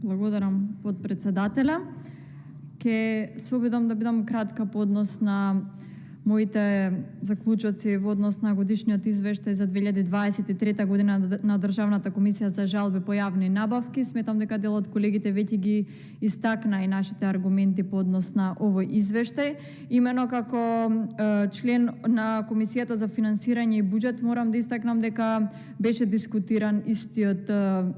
Благодарам подпредседателя. Ке се обидам да бидам кратка по однос на моите заклучоци во однос на годишниот извештај за 2023 година на Државната комисија за жалби по јавни набавки. Сметам дека дел од колегите веќе ги истакна и нашите аргументи по однос на овој извештај. Имено како член на Комисијата за финансирање и буџет морам да истакнам дека беше дискутиран истиот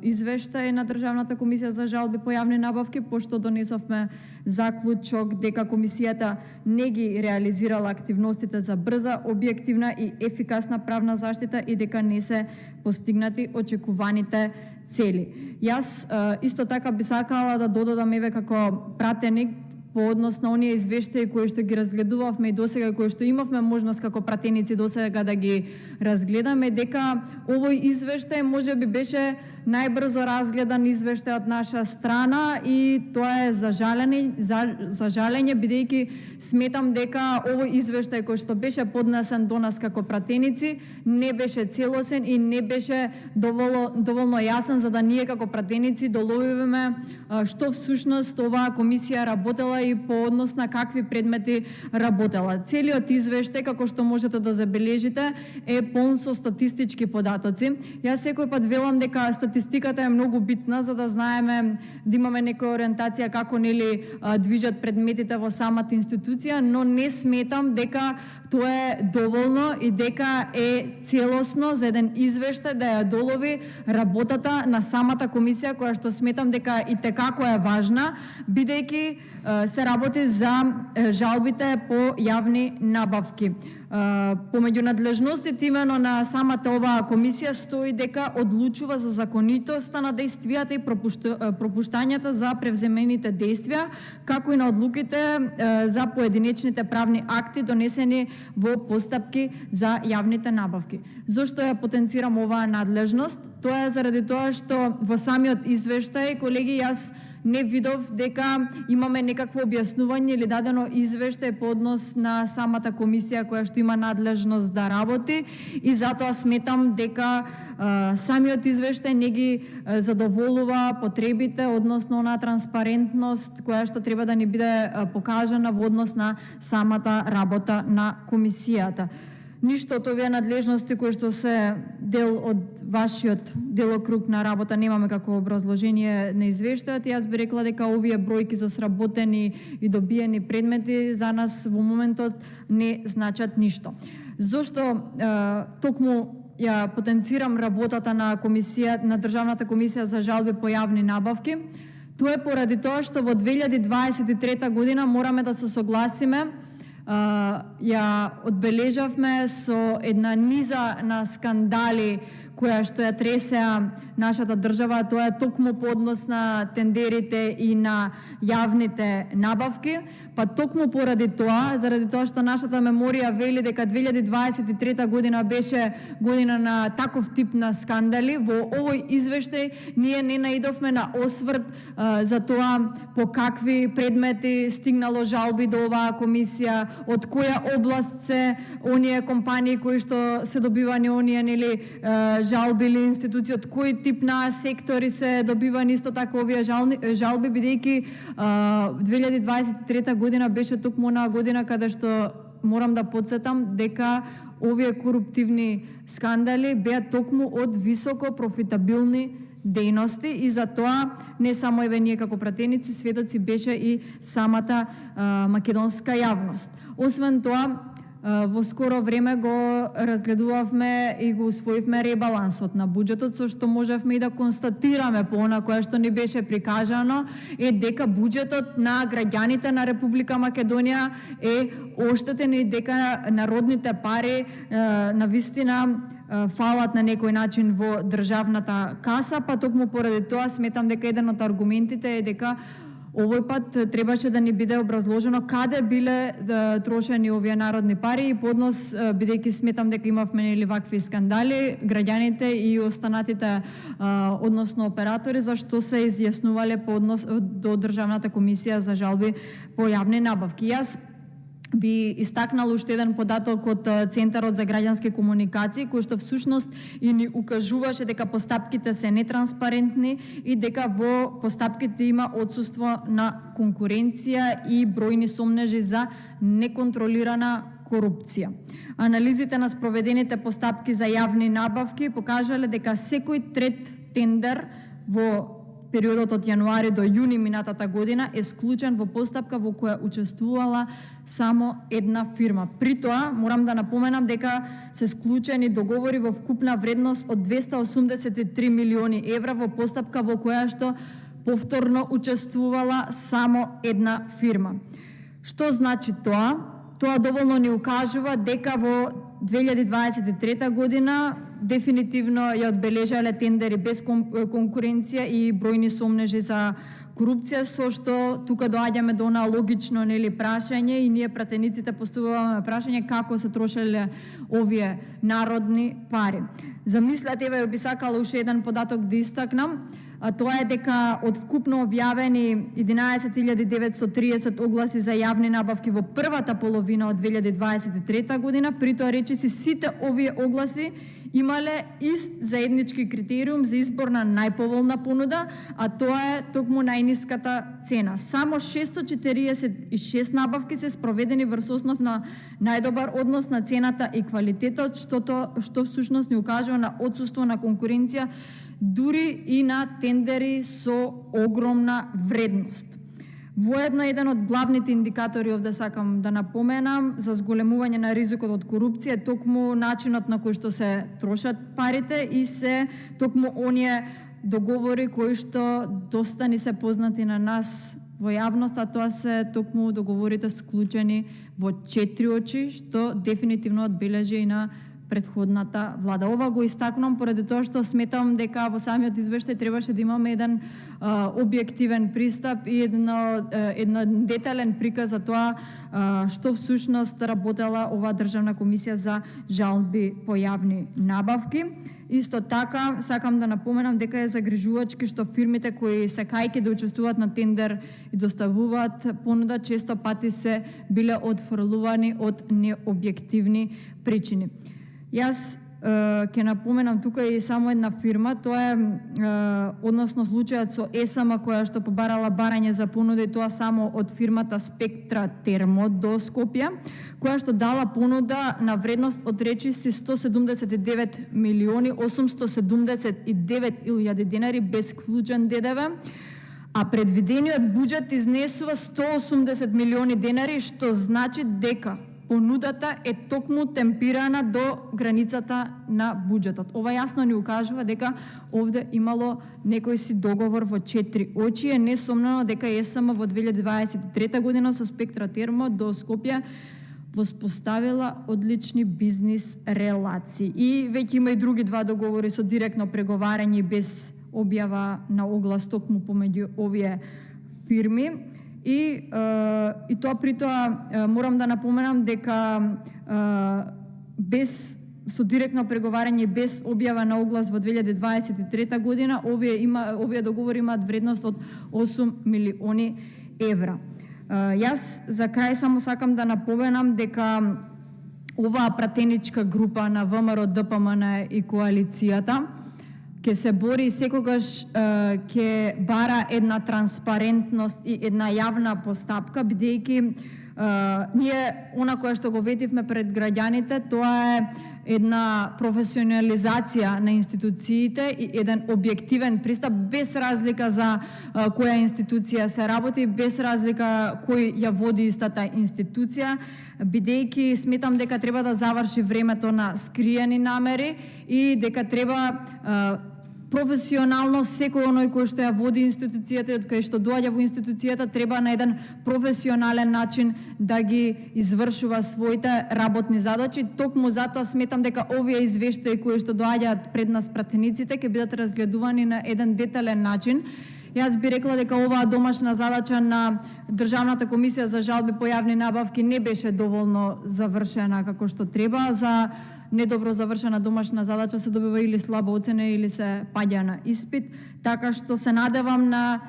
извештај на Државната комисија за жалби по јавни набавки, пошто донесовме заклучок дека комисијата не ги реализирала активностите за брза, објективна и ефикасна правна заштита и дека не се постигнати очекуваните цели. Јас исто така би сакала да додадам еве како пратеник по однос на оние извештаи кои што ги разгледувавме и досега, кои што имавме можност како пратеници досега да ги разгледаме, дека овој извештај можеби беше најбрзо разгледан извештај од наша страна и тоа е за жалење, бидејќи сметам дека овој извештај кој што беше поднесен до нас како пратеници не беше целосен и не беше доволно јасен за да ние како пратеници доловиме што всушност оваа комисија работела и по однос на какви предмети работела. Целиот извештај, како што можете да забележите, е полн со статистички податоци. Јас секој пат велам дека статистиката е многу битна за да знаеме, да имаме некоја ориентација како нели движат предметите во самата институција, но не сметам дека тоа е доволно и дека е целосно за еден извештај да ја долови работата на самата комисија, која што сметам дека и текако е важна, бидејќи се работи за жалбите по јавни набавки. Помеѓу надлежностите имено на самата оваа комисија стои дека одлучува за законитоста на действијата и пропуштањата за превземените действија, како и на одлуките за поединечните правни акти донесени во постапки за јавните набавки. Зошто ја потенцирам оваа надлежност? Тоа е заради тоа што во самиот извештај, колеги, јас не видов дека имаме некакво објаснување или дадено извештај по однос на самата комисија која што има надлежност да работи и затоа сметам дека самиот извештај не ги задоволува потребите односно на транспарентност која што треба да ни биде покажана во однос на самата работа на комисијата. Ништо од овие надлежности кои што се дел од вашиот делокруг на работа немаме како образложение на извештајот. Јас би рекла дека овие бројки за сработени и добиени предмети за нас во моментот не значат ништо. Зошто токму ја потенцирам работата на Државната комисија за жалби по јавни набавки? Тоа е поради тоа што во 2023 година мораме да се согласиме, ја одбележавме со една низа на скандали која што ја тресеа нашата држава, тоа е токму по однос на тендерите и на јавните набавки, па токму поради тоа, заради тоа што нашата меморија вели дека 2023 година беше година на таков тип на скандали, во овој извештај ние не наидовме на осврт за тоа по какви предмети стигнало жалби до оваа комисија, од која област се оние компании кои што се добивани оние нели жалби или институции, од кој тип на сектори се добивани исто така овие жалби, бидејќи 2023 година беше токму она година каде што морам да потсетам дека овие коруптивни скандали беа токму од високо профитабилни дејности и за тоа не само еве ние како пратеници, сведоци беше и самата македонска јавност. Освен тоа, во скоро време го разгледувавме и го усвоивме ребалансот на буџетот, со што можевме и да констатираме по она кое што ни беше прикажано е дека буџетот на граѓаните на Република Македонија е оштетен и дека народните пари навистина фалат на некој начин во државната каса, па токму поради тоа сметам дека еден од аргументите е дека овој пат требаше да ни биде образложено каде биле трошени овие народни пари и поднос, бидејќи сметам дека имавме нели вакви скандали, граѓаните и останатите односно оператори зашто се изјаснувале по однос до Државната комисија за жалби по јавни набавки. Јас би истакнал уште еден податок од Центарот за граѓански комуникации, кој што всушност и ни укажуваше дека постапките се нетранспарентни и дека во постапките има отсуство на конкуренција и бројни сомнежи за неконтролирана корупција. Анализите на спроведените постапки за јавни набавки покажале дека секој трет тендер во периодот од јануари до јуни минатата година е склучен во постапка во која учествувала само една фирма. При тоа, морам да напоменам дека се склучени договори во вкупна вредност од 283 милиони евра во постапка во која што повторно учествувала само една фирма. Што значи тоа? Тоа доволно ни укажува дека во 2023 година дефинитивно ја одбележале тендери без конкуренција и бројни сомнежи за корупција, со што тука доаѓаме до аналогично прашање и ние пратениците поставуваме прашање како се трошеле овие народни пари. Замислете, еве би сакала уште еден податок да истакнам, а тоа е дека од вкупно објавени 11.930 огласи за јавни набавки во првата половина од 2023 година, при тоа речиси сите овие огласи имале ист заеднички критериум за избор на најповолна понуда, а тоа е токму најниската цена. Само 646 набавки се спроведени врз основ на најдобар однос на цената и квалитетот, што всушност ни укажува на отсуство на конкуренција дури и на тендери со огромна вредност. Воедно еден од главните индикатори овде сакам да напоменам за зголемување на ризикот од корупција е токму начинот на кој што се трошат парите и се токму оние договори кои што доста ни се познати на нас во јавност, а тоа се токму договорите склучени во 4 очи, што дефинитивно одбележи и на претходната влада. Ова го истакнувам поради тоа што сметам дека во самиот извештај требаше да имаме еден објективен пристап и еден детален приказ за тоа што всушност работела ова државна комисија за жалби по јавни набавки. Исто така, сакам да напоменам дека е загрижувачки што фирмите кои се кајки да учествуваат на тендер и доставуваат понуда, често пати се биле отфрлувани од необјективни причини. Јас ќе напоменам тука и само една фирма, тоа е односно случајот со ЕСМ која што побарала барање за понуда и тоа само од фирмата Спектра Термо до Скопје, која што дала понуда на вредност од речиси 179 милиони 879 илјади денари без вклучен ДДВ, а предвидениот буџет изнесува 180 милиони денари, што значи дека понудата е токму темпирана до границата на буџетот. Ова јасно ни укажува дека овде имало некој си договор во 4 очи. Е несомнено дека ЕСМ во 2023 година со Спектра Термо до Скопје воспоставила одлични бизнис релации. И веќе има и други два договори со директно преговарање без објава на оглас токму помеѓу овие фирми. И тоа при тоа морам да напоменам дека без со директно преговарање без објава на оглас во 2023 година овие договори имаат вредност од 8 милиони евра. Јас за крај само сакам да напоменам дека оваа пратеничка група на ВМРО, ДПМН и коалицијата ќе се бори и секогаш ќе бара една транспарентност и една јавна постапка, бидејќи ние она кое што го ветивме пред граѓаните, тоа е една професионализација на институциите и еден објективен пристап без разлика за која институција се работи, без разлика кој ја води истата институција, бидејќи сметам дека треба да заврши времето на скриени намери и дека треба професионално секој оној кој што ја води институцијата и од кај што доаѓа во институцијата треба на еден професионален начин да ги извршува своите работни задачи. Токму затоа сметам дека овие извештаи кои што доаѓаат пред нас пратениците ќе бидат разгледувани на еден детален начин Јас би рекла дека оваа домашна задача на Државната комисија за жалби по јавни набавки не беше доволно завршена како што треба. За недобро завршена домашна задача се добива или слаба оцена или се паѓа на испит, така што се надевам на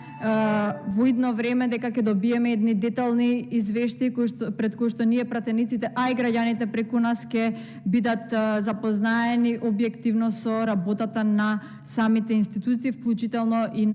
во идно време дека ќе добиеме едни детални извештаи пред кои што ние пратениците, а и граѓаните преку нас ќе бидат запознаени објективно со работата на самите институции, вклучително и